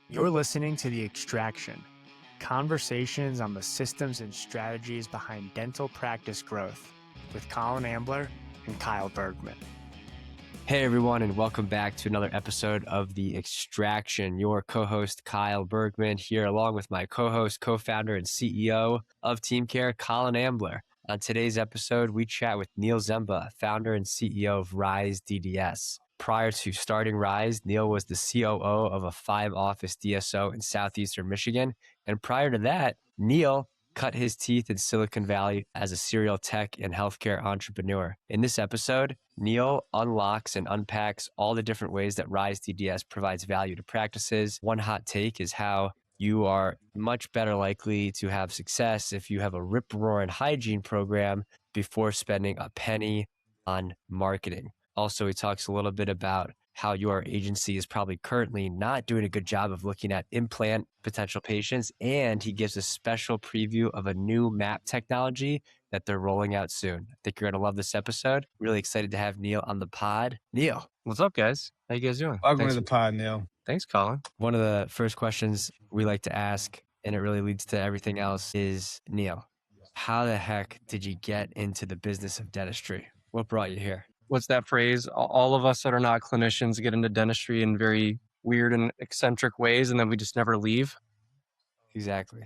You're listening to The Extraction, conversations on the systems and strategies behind dental practice growth with Colin Ambler and Kyle Bergman. Hey everyone, and welcome back to another episode of The Extraction. Your co-host Kyle Bergman here, along with my co-host, co-founder, and CEO of TeamCare, Colin Ambler. On today's episode, we chat with Neil Zemba, founder and CEO of Rise DDS. Prior to starting Rise, Neil was the COO of a 5-office DSO in southeastern Michigan. And prior to that, Neil cut his teeth in Silicon Valley as a serial tech and healthcare entrepreneur. In this episode, Neil unlocks and unpacks all the different ways that Rise DDS provides value to practices. One hot take is how you are much better likely to have success if you have a rip-roaring hygiene program before spending a penny on marketing. Also, he talks a little bit about how your agency is probably currently not doing a good job of looking at implant potential patients, and he gives a special preview of a new map technology that they're rolling out soon. I think you're going to love this episode. Really excited to have Neil on the pod. Neil. What's up, guys? How you guys doing? Welcome to the pod, Neil. Thanks, Colin. One of the first questions we like to ask, and it really leads to everything else, is, Neil, how the heck did you get into the business of dentistry? What brought you here? What's that phrase? All of us that are not clinicians get into dentistry in very weird and eccentric ways, and then we just never leave. Exactly.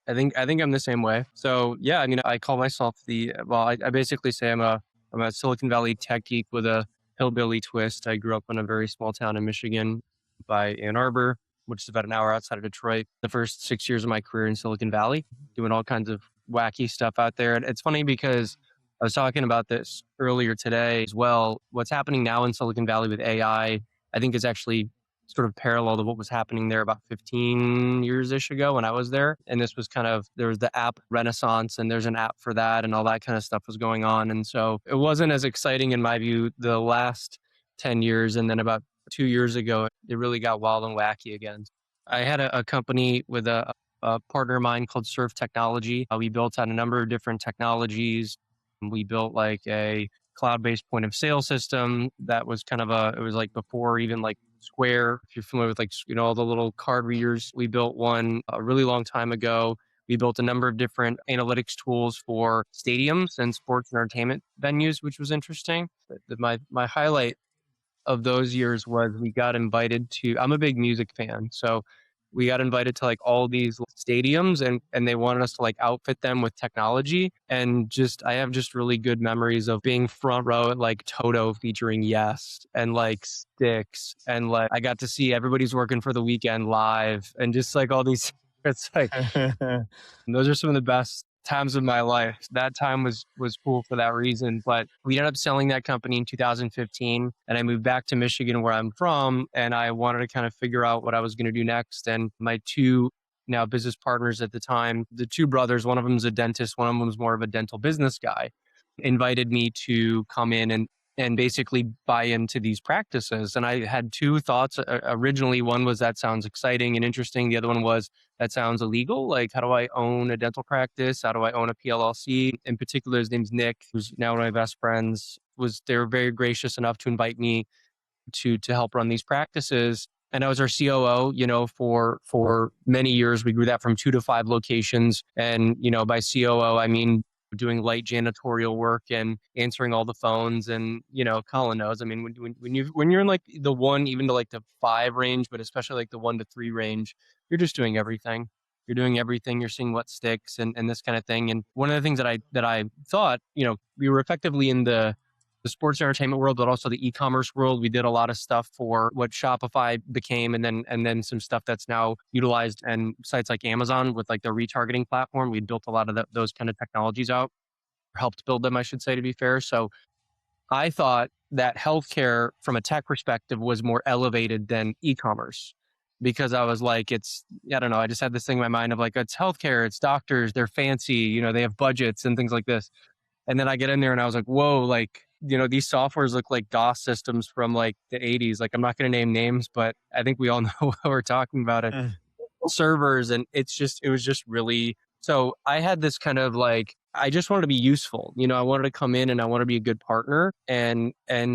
I think I'm the same way. So yeah, I mean, I call myself I basically say I'm a Silicon Valley tech geek with a hillbilly twist. I grew up in a very small town in Michigan by Ann Arbor, which is about an hour outside of Detroit. The first 6 years of my career in Silicon Valley, doing all kinds of wacky stuff out there. And it's funny because I was talking about this earlier today as well. What's happening now in Silicon Valley with AI, I think is actually sort of parallel to what was happening there about 15 years-ish ago when I was there. And this was there was the app renaissance, and there's an app for that, and all that kind of stuff was going on. And so it wasn't as exciting in my view the last 10 years. And then about 2 years ago, it really got wild and wacky again. I had a company with a partner of mine called Surf Technology. We built out a number of different technologies. We built like a cloud-based point of sale system that was it was like before even like Square, if you're familiar with all the little card readers. We built one a really long time ago. We built a number of different analytics tools for stadiums and sports and entertainment venues, which was interesting. My highlight of those years was we got invited to, I'm a big music fan, so we got invited to like all these stadiums and they wanted us to like outfit them with technology. And I have just really good memories of being front row at like Toto featuring Yes and like Styx. And like I got to see Everybody's Working for the Weekend live and just like all these, it's like, those are some of the best times of my life. That time was cool for that reason. But we ended up selling that company in 2015, and I moved back to Michigan where I'm from, and I wanted to kind of figure out what I was going to do next. And my two now business partners at the time, the two brothers, one of them is a dentist, one of them was more of a dental business guy, invited me to come in and basically buy into these practices. And I had two thoughts. Originally, one was that sounds exciting and interesting. The other one was that sounds illegal. Like, how do I own a dental practice? How do I own a PLLC? In particular, his name's Nick, who's now one of my best friends. They were very gracious enough to invite me to help run these practices. And I was our COO, for many years. We grew that from 2 to 5 locations. And, by COO, I mean doing light janitorial work and answering all the phones. And, Colin knows, I mean, when you're in like the 1 even to like the 5 range, but especially like the 1 to 3 range, you're just doing everything. You're doing everything. You're seeing what sticks and this kind of thing. And one of the things that I thought, we were effectively in the sports and entertainment world, but also the e-commerce world. We did a lot of stuff for what Shopify became, and then some stuff that's now utilized and sites like Amazon with like their retargeting platform. We built a lot of those kind of technologies out, or helped build them, I should say, to be fair. So I thought that healthcare from a tech perspective was more elevated than e-commerce, because I was like, I don't know, I just had this thing in my mind of like, it's healthcare, it's doctors, they're fancy, they have budgets and things like this. And then I get in there and I was like, whoa, like, these softwares look like DOS systems from like the 80s. Like, I'm not going to name names, but I think we all know what we're talking about. It servers. And it was just really, so I had this kind of like I just wanted to be useful. I wanted to come in and I wanted to be a good partner. And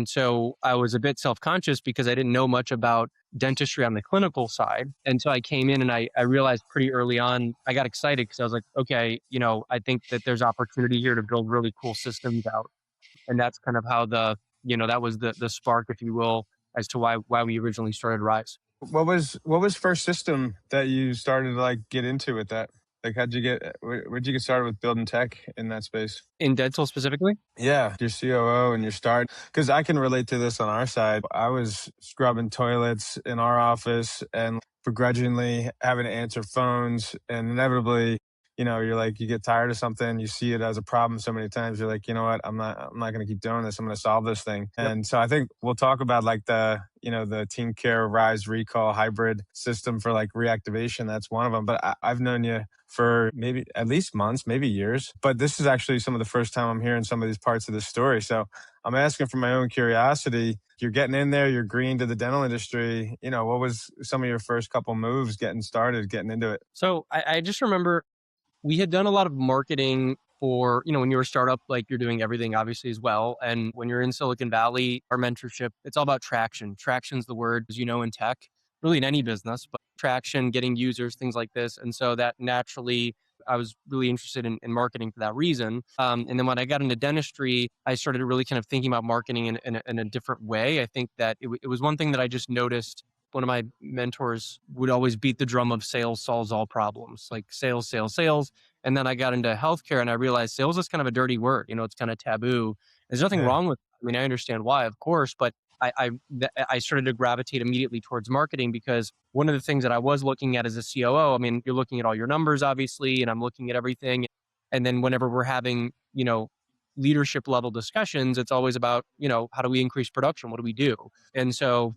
so I was a bit self-conscious because I didn't know much about dentistry on the clinical side. And so I came in and I realized pretty early on, I got excited because I was like, okay, I think that there's opportunity here to build really cool systems out. And that's kind of how that was the spark, if you will, as to why we originally started Rise. What was first system that you started to like get into with that? Like, where'd you get started with building tech in that space? In dental specifically? Yeah, your COO and your start. Because I can relate to this on our side. I was scrubbing toilets in our office and begrudgingly having to answer phones. And inevitably, you're like, you get tired of something, you see it as a problem so many times, you're like, you know what, I'm not going to keep doing this. I'm going to solve this thing. Yep. And so I think we'll talk about like the TeamCare Rise Recall hybrid system for like reactivation. That's one of them. But I've known you for maybe at least months, maybe years. But this is actually some of the first time I'm hearing some of these parts of this story. So I'm asking for my own curiosity. You're getting in there, you're green to the dental industry. What was some of your first couple moves getting started, getting into it? So I just remember we had done a lot of marketing for, when you're a startup, like you're doing everything obviously as well. And when you're in Silicon Valley, our mentorship, it's all about traction. Traction's the word, as in tech, really in any business, but traction, getting users, things like this. And so that naturally, I was really interested in marketing for that reason. And then when I got into dentistry, I started really kind of thinking about marketing in a different way. I think that it was one thing that I just noticed. One of my mentors would always beat the drum of sales solves all problems, like sales, sales, sales. And then I got into healthcare and I realized sales is kind of a dirty word. It's kind of taboo. There's nothing Yeah. wrong with it. I mean, I understand why, of course, but I started to gravitate immediately towards marketing because one of the things that I was looking at as a COO, I mean, you're looking at all your numbers, obviously, and I'm looking at everything. And then whenever we're having, leadership level discussions, it's always about, how do we increase production? What do we do? And so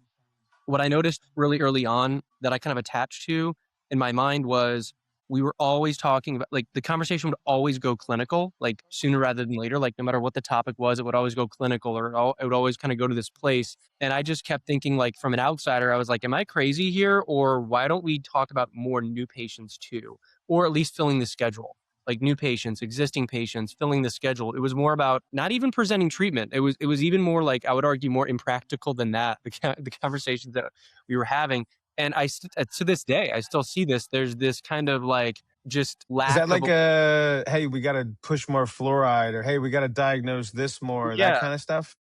what I noticed really early on that I kind of attached to in my mind was we were always talking about, like, the conversation would always go clinical, like sooner rather than later. Like no matter what the topic was, it would always go clinical, or it would always kind of go to this place. And I just kept thinking, like, from an outsider, I was like, am I crazy here? Or why don't we talk about more new patients too? Or at least filling the schedule, like new patients, existing patients, filling the schedule. It was more about not even presenting treatment. It was even more, like, I would argue, more impractical than that, the conversations that we were having. And to this day, I still see this. There's this kind of like just Is lack that of, like hey, we got to push more fluoride, or hey, we got to diagnose this more, that yeah, kind of stuff?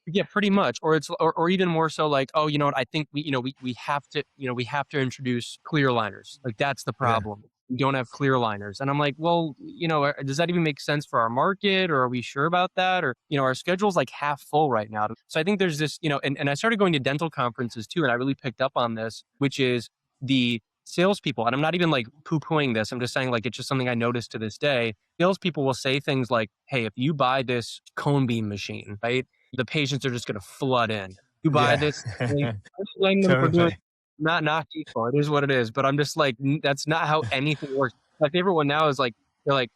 yeah, pretty much. Or it's, or even more so like, oh, you know what? I think we have to, we have to introduce clear liners. Like that's the Yeah. problem. We don't have clear liners. And I'm like, well, does that even make sense for our market? Or are we sure about that? Or, our schedule's like half full right now. So I think there's this, and I started going to dental conferences too. And I really picked up on this, which is the salespeople. And I'm not even like poo-pooing this. I'm just saying, like, it's just something I noticed to this day. Salespeople will say things like, hey, if you buy this cone beam machine, right, the patients are just going to flood in. You buy Yeah. this thing, I'm blaming them for doing, Totally. not equal. It is what it is. But I'm just like, that's not how anything works. My favorite one now is like, they're like,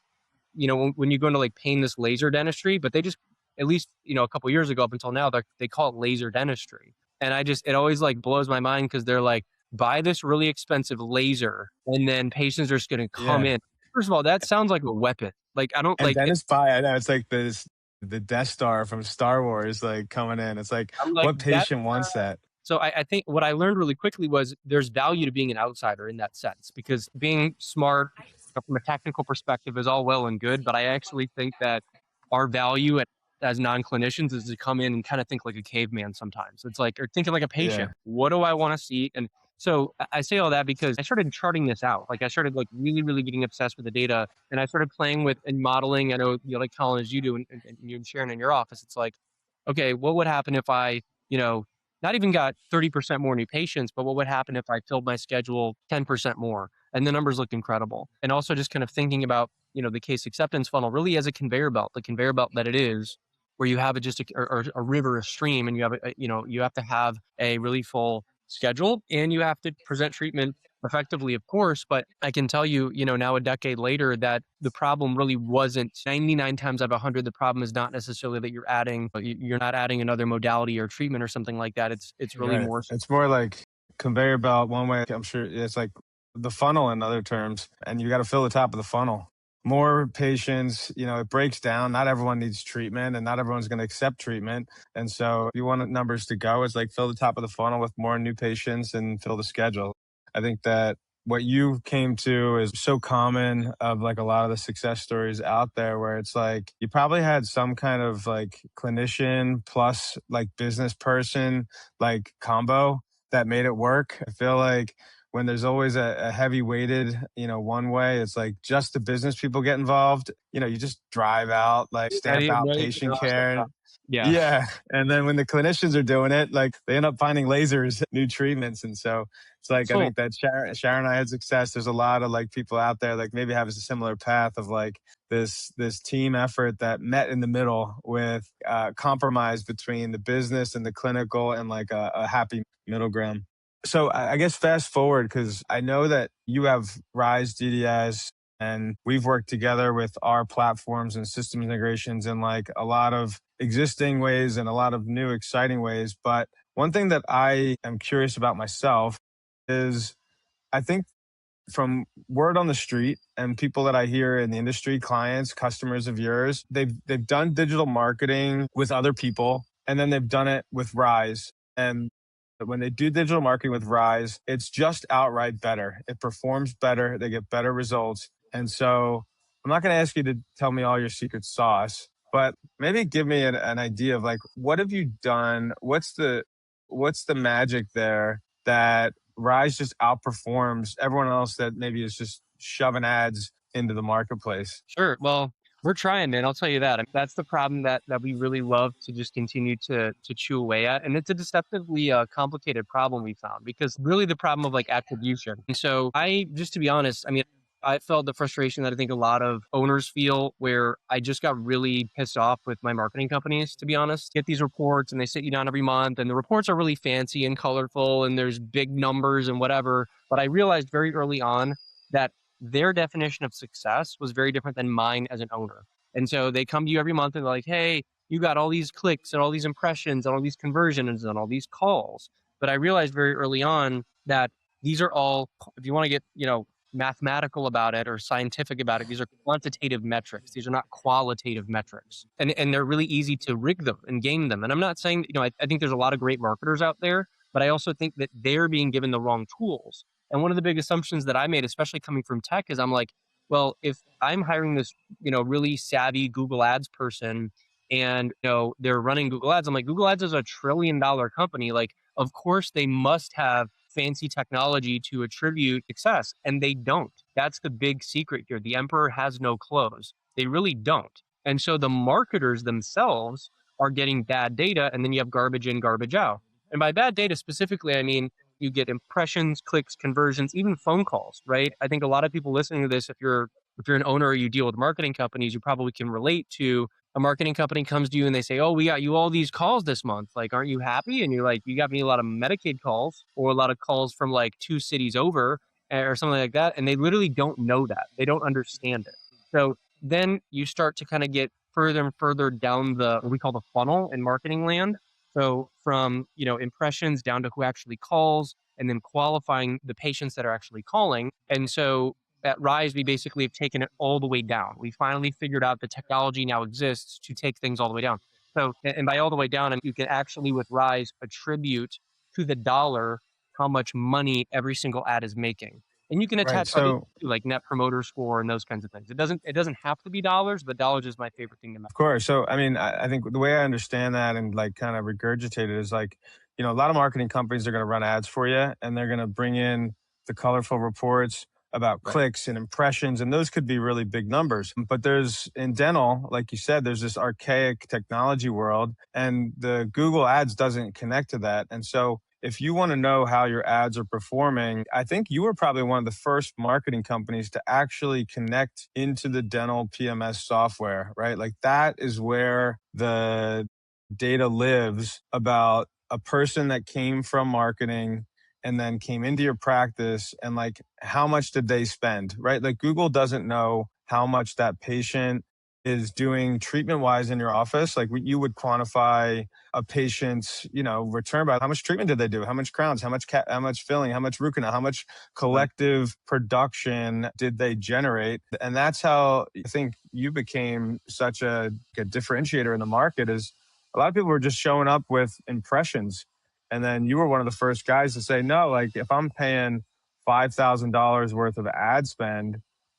when you go into like painless laser dentistry, but they just, at least, a couple years ago up until now, they call it laser dentistry. And it always like blows my mind because they're like, buy this really expensive laser and then patients are just going to come Yeah. in. First of all, that sounds like a weapon. Like, I don't And like, Dennis I know it's like the Death Star from Star Wars, like coming in. It's like, I'm like, what that. patient wants that? So I think what I learned really quickly was there's value to being an outsider in that sense, because being smart from a technical perspective is all well and good, but I actually think that our value as non-clinicians is to come in and kind of think like a caveman sometimes. It's like, or thinking like a patient. Yeah. What do I want to see? And so I say all that because I started charting this out. Like I started like really, really getting obsessed with the data, and I started playing with and modeling. I know, like Colin, as you do, and you and Sharon in your office, it's like, okay, what would happen if I, not even got 30% more new patients, but what would happen if I filled my schedule 10% more? And the numbers look incredible. And also just kind of thinking about, the case acceptance funnel really as a conveyor belt, the conveyor belt that it is, where you have a river, a stream, and you have, you have to have a really full schedule and you have to present treatment effectively, of course. But I can tell you, now a decade later, that the problem really wasn't 99 times out of 100. The problem is not necessarily that you're not adding another modality or treatment or something like that. It's really Right. more. It's more like conveyor belt one way. I'm sure it's like the funnel in other terms, and you got to fill the top of the funnel. more patients, it breaks down. Not everyone needs treatment and not everyone's going to accept treatment. And so if you want numbers to go, it's like fill the top of the funnel with more new patients and fill the schedule. I think that what you came to is so common of like a lot of the success stories out there where it's like you probably had some kind of like clinician plus like business person like combo that made it work. I feel like when there's always a heavy weighted, one way, it's like just the business people get involved. You just drive out, like stamp out patient care. Yeah. Yeah. And then when the clinicians are doing it, like they end up finding lasers, new treatments. And so it's like, I think that Sharon and I had success. There's a lot of like people out there, like maybe have a similar path of like this team effort that met in the middle with compromise between the business and the clinical and like a happy middle ground. So I guess fast forward, because I know that you have Rise DDS and we've worked together with our platforms and system integrations in like a lot of existing ways and a lot of new exciting ways. But one thing that I am curious about myself is I think from word on the street and people that I hear in the industry, clients, customers of yours, they've done digital marketing with other people and then they've done it with Rise. And when they do digital marketing with Rise, it's just outright better. It performs better. They get better results. And so I'm not going to ask you to tell me all your secret sauce, but maybe give me an idea of like, what have you done? What's the magic there that Rise just outperforms everyone else that maybe is just shoving ads into the marketplace? Sure. Well, we're trying, man. I'll tell you that. That's the problem that we really love to just continue to chew away at, and it's a deceptively complicated problem we found because really the problem of like attribution. And so just to be honest, I mean, I felt the frustration that I think a lot of owners feel, where I just got really pissed off with my marketing companies. To be honest, get these reports and they sit you down every month, and the reports are really fancy and colorful, and there's big numbers and whatever. But I realized very early on that their definition of success was very different than mine as an owner. And so they come to you every month and they're like, hey, you got all these clicks and all these impressions and all these conversions and all these calls. But I realized very early on that these are all, if you want to get, mathematical about it or scientific about it, these are quantitative metrics. These are not qualitative metrics. And they're really easy to rig them and game them. And I'm not saying, I think there's a lot of great marketers out there, but I also think that they're being given the wrong tools. And one of the big assumptions that I made, especially coming from tech, is I'm like, well, if I'm hiring this, really savvy Google Ads person and, they're running Google Ads, I'm like, Google Ads is a $1 trillion company. Like, of course, they must have fancy technology to attribute success. And they don't. That's the big secret here. The emperor has no clothes. They really don't. And so the marketers themselves are getting bad data, and then you have garbage in, garbage out. And by bad data specifically, I mean, you get impressions, clicks, conversions, even phone calls, right? I think a lot of people listening to this, if you're an owner or you deal with marketing companies, you probably can relate to a marketing company comes to you and they say, oh, we got you all these calls this month. Like, aren't you happy? And you're like, you got me a lot of Medicaid calls or a lot of calls from like 2 cities over or something like that. And they literally don't know that. They don't understand it. So then you start to kind of get further and further down what we call the funnel in marketing land. So from, impressions down to who actually calls and then qualifying the patients that are actually calling. And so at Rise, we basically have taken it all the way down. We finally figured out the technology now exists to take things all the way down. So, and by all the way down, and you can actually with Rise attribute to the dollar how much money every single ad is making. And you can Right. attach other So like net promoter score and those kinds of things. It doesn't have to be dollars, but dollars is my favorite thing to measure. of course. So, I mean, I think the way I understand that and like kind of regurgitate it is like, a lot of marketing companies are going to run ads for you and they're going to bring in the colorful reports about clicks and impressions. And those could be really big numbers. But there's in dental, like you said, there's this archaic technology world and the Google ads doesn't connect to that. And so if you want to know how your ads are performing, I think you were probably one of the first marketing companies to actually connect into the dental PMS software, right? Like that is where the data lives about a person that came from marketing and then came into your practice and like how much did they spend, right? Like Google doesn't know how much that patient is doing treatment-wise in your office. Like you would quantify a patient's, return by how much treatment did they do, how much crowns, how much filling, how much root canal, how much collective production did they generate. And that's how I think you became such a differentiator in the market. Is a lot of people were just showing up with impressions. And then you were one of the first guys to say, no, like if I'm paying $5,000 worth of ad spend,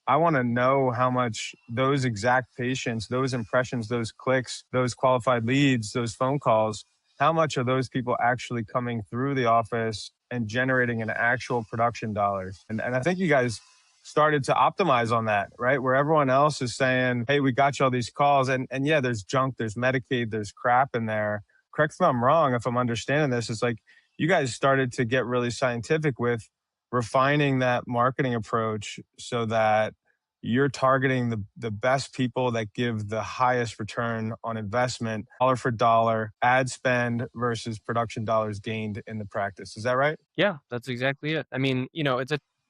I want to know how much those exact patients, those impressions, those clicks, those qualified leads, those phone calls, how much are those people actually coming through the office and generating an actual production dollar? And I think you guys started to optimize on that, right? Where everyone else is saying, hey, we got you all these calls. And yeah, there's junk, there's Medicaid, there's crap in there. Correct me if I'm wrong, if I'm understanding this, it's like you guys started to get really scientific with refining that marketing approach so that you're targeting the best people that give the highest return on investment, dollar for dollar, ad spend versus production dollars gained in the practice. Is that right? Yeah, that's exactly it. I mean,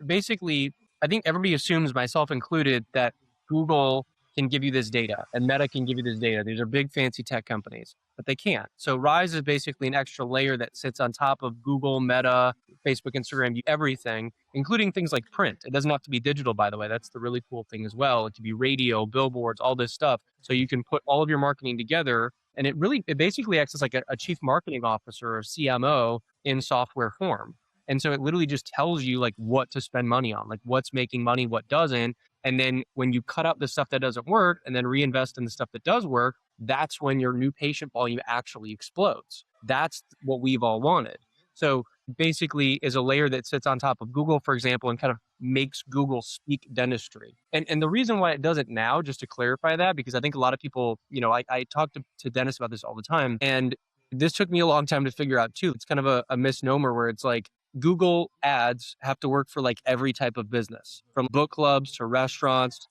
basically, I think everybody assumes, myself included, that Google can give you this data and Meta can give you this data. These are big fancy tech companies, but they can't. So Rise is basically an extra layer that sits on top of Google, Meta, Facebook, Instagram, everything, including things like print. It doesn't have to be digital, by the way. That's the really cool thing as well. It could be radio, billboards, all this stuff. So you can put all of your marketing together, and it basically acts as like a chief marketing officer or CMO in software form. And so it literally just tells you like what to spend money on, like what's making money, what doesn't. And then when you cut out the stuff that doesn't work and then reinvest in the stuff that does work, that's when your new patient volume actually explodes. That's what we've all wanted. So basically is a layer that sits on top of Google, for example, and kind of makes Google speak dentistry. And the reason why it does it now, just to clarify that, because I think a lot of people, I talk to dentists about this all the time. And this took me a long time to figure out too. It's kind of a misnomer where it's like, Google ads have to work for like every type of business, from book clubs to restaurants.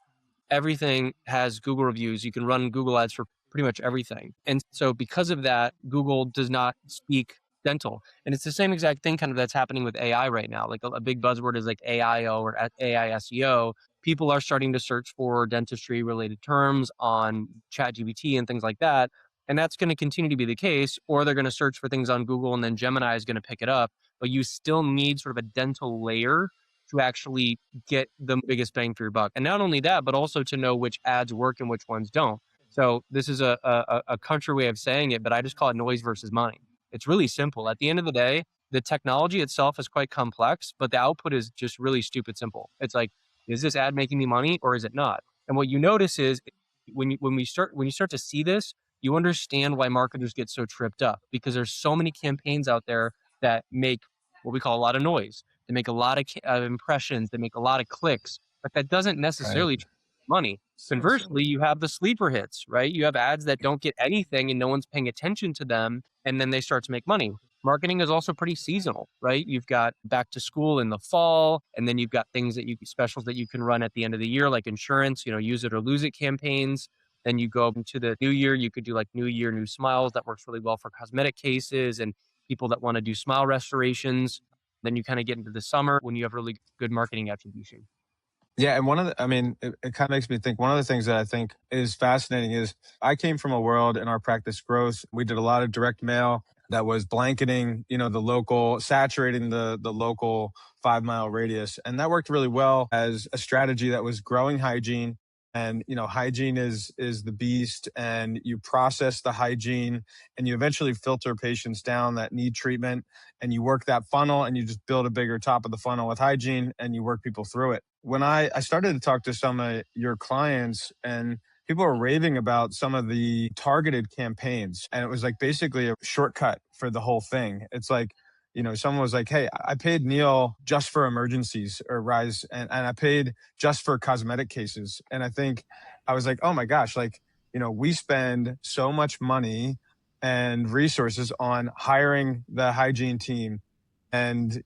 Everything has Google reviews. You can run Google ads for pretty much everything. And so because of that, Google does not speak dental. And it's the same exact thing kind of that's happening with AI right now. Like a big buzzword is like AIO or AI SEO. People are starting to search for dentistry related terms on ChatGPT and things like that. And that's going to continue to be the case, or they're going to search for things on Google and then Gemini is going to pick it up. But you still need sort of a dental layer to actually get the biggest bang for your buck. And not only that, but also to know which ads work and which ones don't. So this is a country way of saying it, but I just call it noise versus money. It's really simple. At the end of the day, the technology itself is quite complex, but the output is just really stupid simple. It's like, is this ad making me money or is it not? And what you notice is when you start to see this, you understand why marketers get so tripped up, because there's so many campaigns out there that make what we call a lot of noise. They make a lot of impressions. They make a lot of clicks, but that doesn't necessarily money. Conversely, you have the sleeper hits, right? You have ads that don't get anything and no one's paying attention to them, and then they start to make money. Marketing is also pretty seasonal, right? You've got back to school in the fall, and then you've got specials that you can run at the end of the year, like insurance, use it or lose it campaigns. Then you go into the new year, you could do like new year, new smiles. That works really well for cosmetic cases and people that want to do smile restorations. Then you kind of get into the summer when you have really good marketing attribution. Yeah. And it kind of makes me think, one of the things that I think is fascinating is I came from a world in our practice growth. We did a lot of direct mail that was blanketing, saturating the local 5-mile radius. And that worked really well as a strategy that was growing hygiene. And, hygiene is the beast, and you process the hygiene and you eventually filter patients down that need treatment, and you work that funnel and you just build a bigger top of the funnel with hygiene and you work people through it. When I started to talk to some of your clients, and people were raving about some of the targeted campaigns, and it was like basically a shortcut for the whole thing. It's like, someone was like, hey, I paid Neil just for emergencies or Rise, and I paid just for cosmetic cases. And I think I was like, oh my gosh, we spend so much money and resources on hiring the hygiene team and,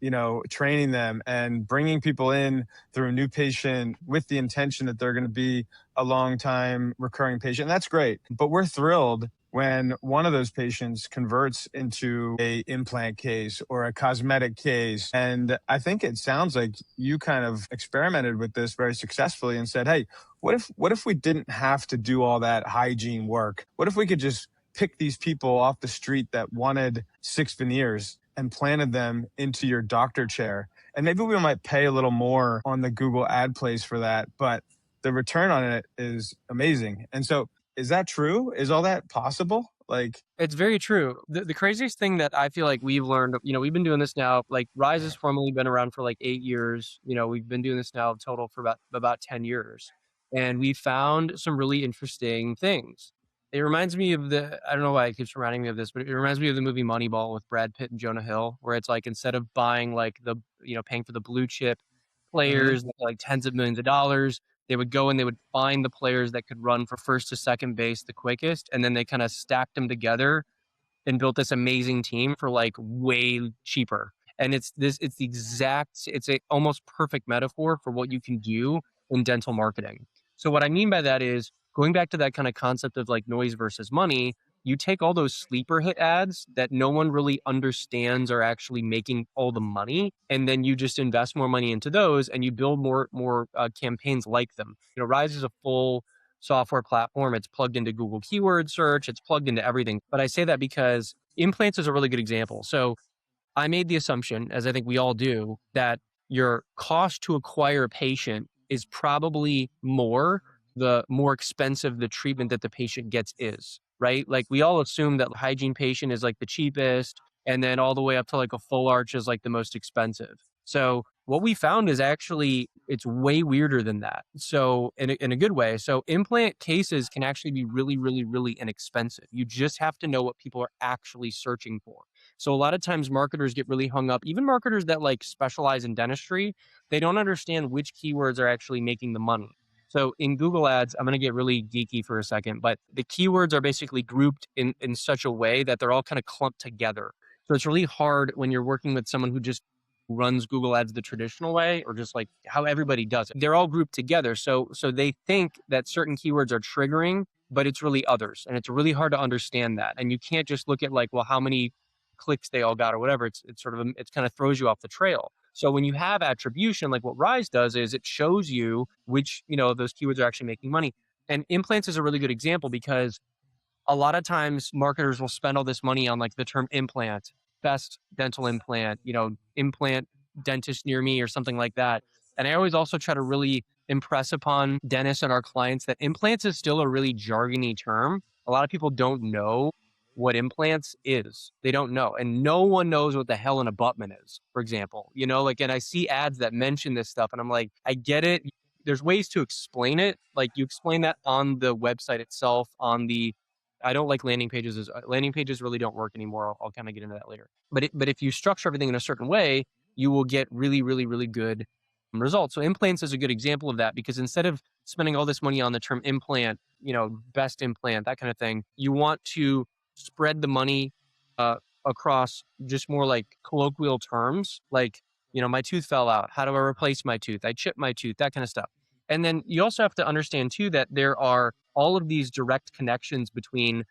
training them and bringing people in through a new patient with the intention that they're going to be a long time recurring patient. And that's great. But we're thrilled when one of those patients converts into a implant case or a cosmetic case. And I think it sounds like you kind of experimented with this very successfully and said, hey, what if we didn't have to do all that hygiene work? What if we could just pick these people off the street that wanted 6 veneers and planted them into your doctor chair? And maybe we might pay a little more on the Google ad place for that, but the return on it is amazing. And so, is that true? Is all that possible? Like, It's very true. The craziest thing that I feel like we've learned, we've been doing this now, like Rise has formally been around for like 8 years. We've been doing this now total for about 10 years. And we found some really interesting things. It reminds me of I don't know why it keeps reminding me of this, but it reminds me of the movie Moneyball with Brad Pitt and Jonah Hill, where it's like, instead of buying like paying for the blue chip players, like tens of millions of dollars, they would go and they would find the players that could run for first to second base the quickest. And then they kind of stacked them together and built this amazing team for like way cheaper. And it's a almost perfect metaphor for what you can do in dental marketing. So what I mean by that is, going back to that kind of concept of like noise versus money, you take all those sleeper hit ads that no one really understands are actually making all the money, and then you just invest more money into those and you build more campaigns like them. Rise is a full software platform. It's plugged into Google keyword search. It's plugged into everything. But I say that because implants is a really good example. So I made the assumption, as I think we all do, that your cost to acquire a patient is probably the more expensive the treatment that the patient gets is, right? Like, we all assume that hygiene patient is like the cheapest, and then all the way up to like a full arch is like the most expensive. So what we found is actually it's way weirder than that. So in a good way. So implant cases can actually be really, really, really inexpensive. You just have to know what people are actually searching for. So a lot of times marketers get really hung up, even marketers that like specialize in dentistry, they don't understand which keywords are actually making the money. So in Google Ads, I'm going to get really geeky for a second, but the keywords are basically grouped in such a way that they're all kind of clumped together. So it's really hard when you're working with someone who just runs Google Ads the traditional way, or just like how everybody does it. They're all grouped together. So they think that certain keywords are triggering, but it's really others. And it's really hard to understand that. And you can't just look at like, well, how many clicks they all got or whatever. It's kind of throws you off the trail. So when you have attribution, like what Rise does, is it shows you which, those keywords are actually making money. And implants is a really good example, because a lot of times marketers will spend all this money on like the term implant, best dental implant, implant dentist near me or something like that. And I always also try to really impress upon dentists and our clients that implants is still a really jargony term. A lot of people don't know what implants is. They don't know. And no one knows what the hell an abutment is, for example. And I see ads that mention this stuff and I'm like, I get it. There's ways to explain it. Like, you explain that on the website itself, I don't like landing pages. Landing pages really don't work anymore. I'll kind of get into that later. But if you structure everything in a certain way, you will get really, really, really good results. So implants is a good example of that, because instead of spending all this money on the term implant, best implant, that kind of thing, you want to spread the money across just more like colloquial terms, like, my tooth fell out. How do I replace my tooth? I chipped my tooth, that kind of stuff. And then you also have to understand too that there are all of these direct connections between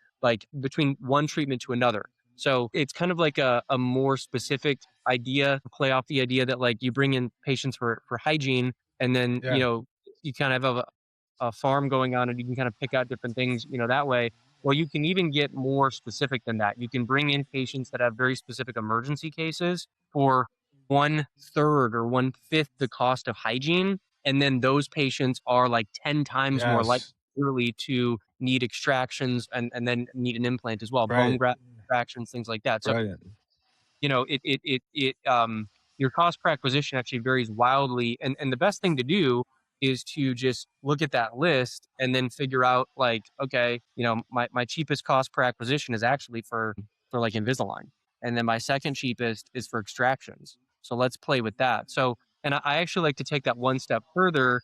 one treatment to another. So it's kind of like a more specific idea, play off the idea that like you bring in patients for hygiene, and then, you kind of have a farm going on and you can kind of pick out different things, that way. Well, you can even get more specific than that. You can bring in patients that have very specific emergency cases for 1/3 or 1/5 the cost of hygiene. And then those patients are like 10 times more likely yes, really to need extractions and then need an implant as well, bone right, graft extractions, things like that. So, right. your cost per acquisition actually varies wildly. And the best thing to do is to just look at that list and then figure out like, okay, my cheapest cost per acquisition is actually for like Invisalign. And then my second cheapest is for extractions. So let's play with that. So, and I actually like to take that one step further,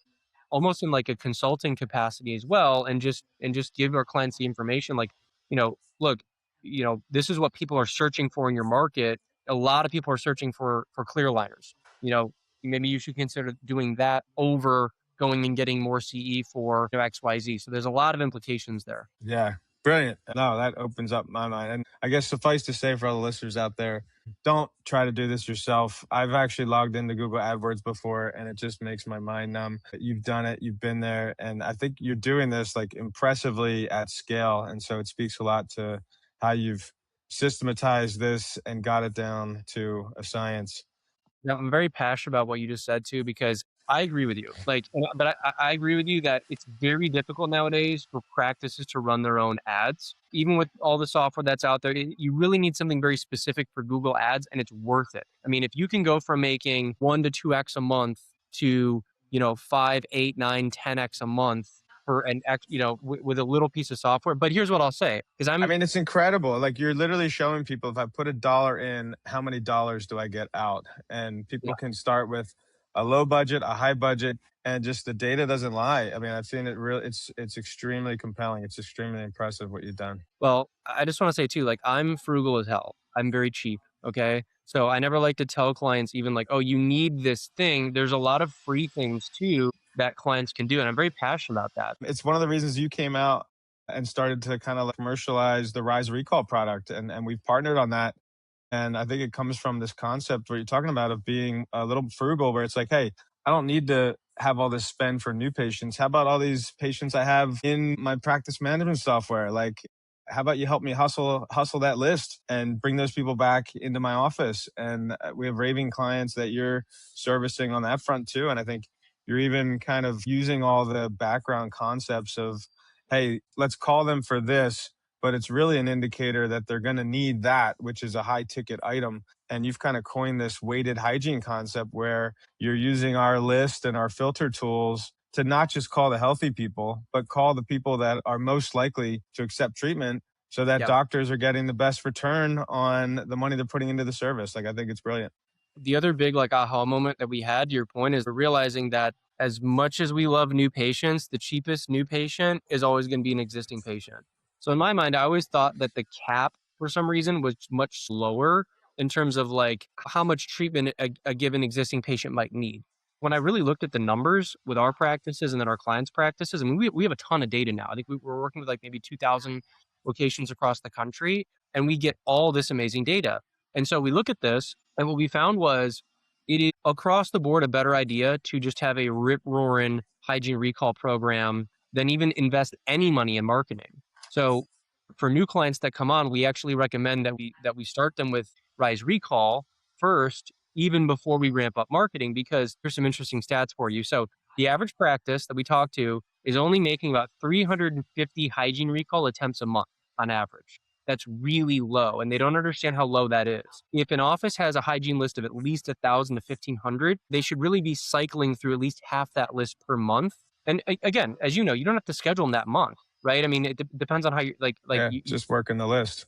almost in like a consulting capacity as well, and just give our clients the information like, look, this is what people are searching for in your market. A lot of people are searching for clear aligners. Maybe you should consider doing that over going and getting more CE for XYZ. So there's a lot of implications there. Yeah. Brilliant. No, that opens up my mind. And I guess suffice to say for all the listeners out there, don't try to do this yourself. I've actually logged into Google AdWords before and it just makes my mind numb. You've done it, you've been there. And I think you're doing this like impressively at scale. And so it speaks a lot to how you've systematized this and got it down to a science. Now, I'm very passionate about what you just said too, because I agree with you. But I agree with you that it's very difficult nowadays for practices to run their own ads. Even with all the software that's out there, you really need something very specific for Google Ads, and it's worth it. I mean, if you can go from making 1 to 2x a month to 5, 8, 9, 10x a month for with a little piece of software. But here's what I'll say, because I mean, it's incredible. Like you're literally showing people, if I put $1 in, how many dollars do I get out? And people can start with a low budget, a high budget, and just the data doesn't lie. I mean, I've seen it really, it's extremely compelling. It's extremely impressive what you've done. Well, I just want to say too, like I'm frugal as hell. I'm very cheap. Okay. So I never like to tell clients even like, oh, you need this thing. There's a lot of free things too that clients can do. And I'm very passionate about that. It's one of the reasons you came out and started to kind of like commercialize the Rise Recall product. And we've partnered on that. And I think it comes from this concept where you're talking about of being a little frugal, where it's like, hey, I don't need to have all this spend for new patients. How about all these patients I have in my practice management software? Like, how about you help me hustle that list and bring those people back into my office? And we have raving clients that you're servicing on that front too. And I think you're even kind of using all the background concepts of, hey, let's call them for this, but it's really an indicator that they're going to need that, which is a high ticket item. And you've kind of coined this weighted hygiene concept where you're using our list and our filter tools to not just call the healthy people, but call the people that are most likely to accept treatment so that doctors are getting the best return on the money they're putting into the service. Like, I think it's brilliant. The other big like aha moment that we had, to your point, is realizing that as much as we love new patients, the cheapest new patient is always going to be an existing patient. So in my mind, I always thought that the cap for some reason was much lower in terms of like how much treatment a given existing patient might need. When I really looked at the numbers with our practices and then our clients' practices, I mean, we have a ton of data now. I think we're working with like maybe 2,000 locations across the country, and we get all this amazing data. And so we look at this, and what we found was it is across the board a better idea to just have a rip-roaring hygiene recall program than even invest any money in marketing. So for new clients that come on, we actually recommend that we start them with Rise Recall first, even before we ramp up marketing, because there's some interesting stats for you. So the average practice that we talk to is only making about 350 hygiene recall attempts a month on average. That's really low, and they don't understand how low that is. If an office has a hygiene list of at least 1,000 to 1,500, they should really be cycling through at least half that list per month. And again, as you know, you don't have to schedule them that month, right? I mean, it depends on how you just working the list.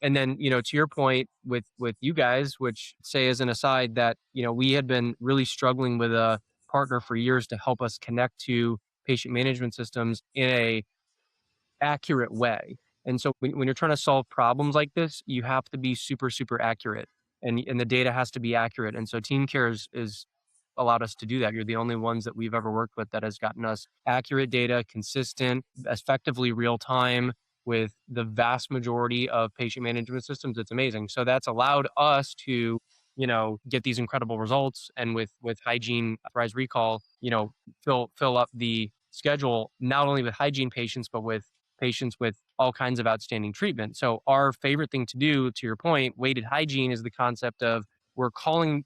And then, to your point with you guys, which say as an aside that, we had been really struggling with a partner for years to help us connect to patient management systems in a accurate way. And so when you're trying to solve problems like this, you have to be super, super accurate, and the data has to be accurate. And so TeamCare is allowed us to do that. You're the only ones that we've ever worked with that has gotten us accurate data, consistent, effectively real time with the vast majority of patient management systems. It's amazing. So that's allowed us to, get these incredible results. And with Hygiene Rise Recall, fill up the schedule, not only with hygiene patients, but with patients with all kinds of outstanding treatment. So our favorite thing to do, to your point, weighted hygiene, is the concept of we're calling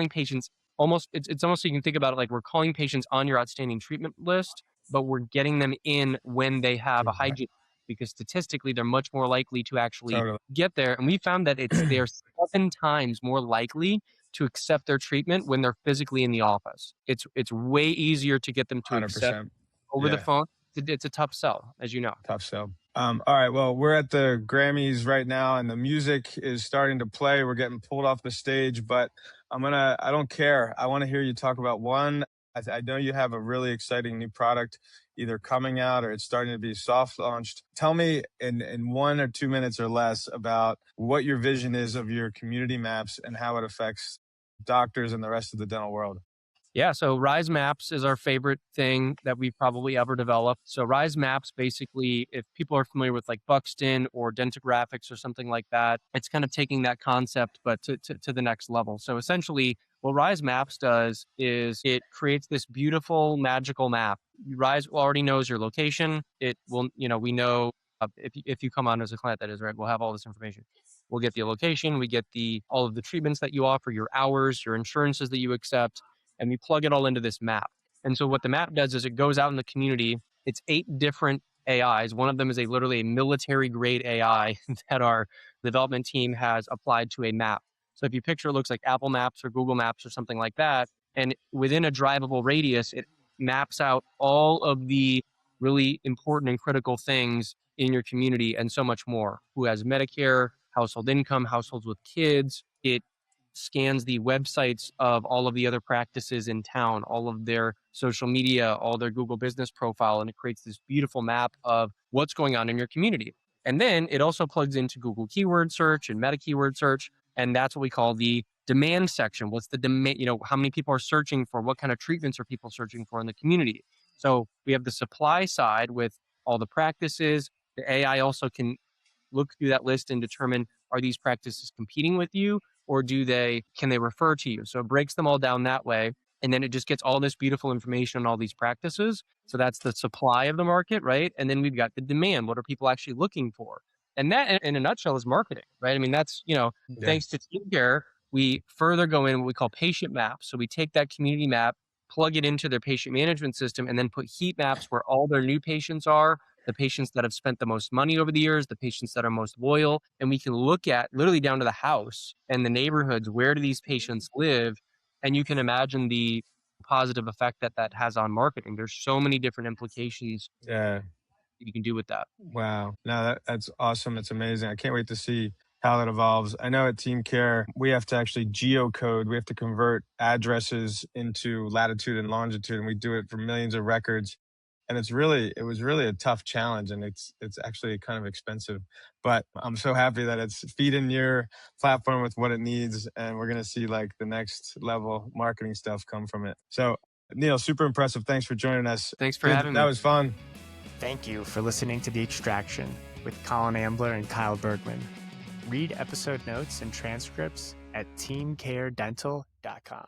patients almost, it's almost, so you can think about it like we're calling patients on your outstanding treatment list, but we're getting them in when they have a hygiene, because statistically they're much more likely to actually get there. And we found that they're 7 times more likely to accept their treatment when they're physically in the office. It's way easier to get them to 100%. Accept over the phone. It's a tough sell, as you know. Tough sell. All right. Well, we're at the Grammys right now and the music is starting to play. We're getting pulled off the stage, but I don't care. I want to hear you talk about one. I know you have a really exciting new product either coming out or it's starting to be soft launched. Tell me in 1 or 2 minutes or less about what your vision is of your community maps and how it affects doctors and the rest of the dental world. Yeah, so Rise Maps is our favorite thing that we've probably ever developed. So Rise Maps, basically, if people are familiar with like Buxton or Dentographics or something like that, it's kind of taking that concept, but to the next level. So essentially, what Rise Maps does is it creates this beautiful, magical map. Rise already knows your location. It will, we know if you come on as a client, that is, right, we'll have all this information. We'll get the location, we get all of the treatments that you offer, your hours, your insurances that you accept, and we plug it all into this map. And so what the map does is it goes out in the community. It's 8 different AIs. One of them is literally a military grade AI that our development team has applied to a map. So if you picture, it looks like Apple Maps or Google Maps or something like that. And within a drivable radius, it maps out all of the really important and critical things in your community and so much more. Who has Medicare, household income, households with kids. It scans the websites of all of the other practices in town, all of their social media, all their Google business profile, and it creates this beautiful map of what's going on in your community. And then it also plugs into Google keyword search and meta keyword search. And that's what we call the demand section. What's the demand, how many people are searching for, what kind of treatments are people searching for in the community? So we have the supply side with all the practices. The AI also can look through that list and determine, are these practices competing with you, or can they refer to you? So it breaks them all down that way. And then it just gets all this beautiful information on all these practices. So that's the supply of the market, right? And then we've got the demand. What are people actually looking for? And that, in a nutshell, is marketing, right? I mean, that's, thanks to TeamCare, we further go in what we call patient maps. So we take that community map, plug it into their patient management system, and then put heat maps where all their new patients are, the patients that have spent the most money over the years, the patients that are most loyal. And we can look at literally down to the house and the neighborhoods, where do these patients live? And you can imagine the positive effect that has on marketing. There's so many different implications you can do with that. Wow. No, that's awesome. It's amazing. I can't wait to see how that evolves. I know at TeamCare, we have to actually geocode. We have to convert addresses into latitude and longitude, and we do it for millions of records. And it was really a tough challenge, and it's actually kind of expensive. But I'm so happy that it's feeding your platform with what it needs, and we're going to see like the next level marketing stuff come from it. So Neil, super impressive. Thanks for joining us. Thanks for having me. That was fun. Thank you for listening to The Extraction with Colin Ambler and Kyle Bergman. Read episode notes and transcripts at teamcaredental.com.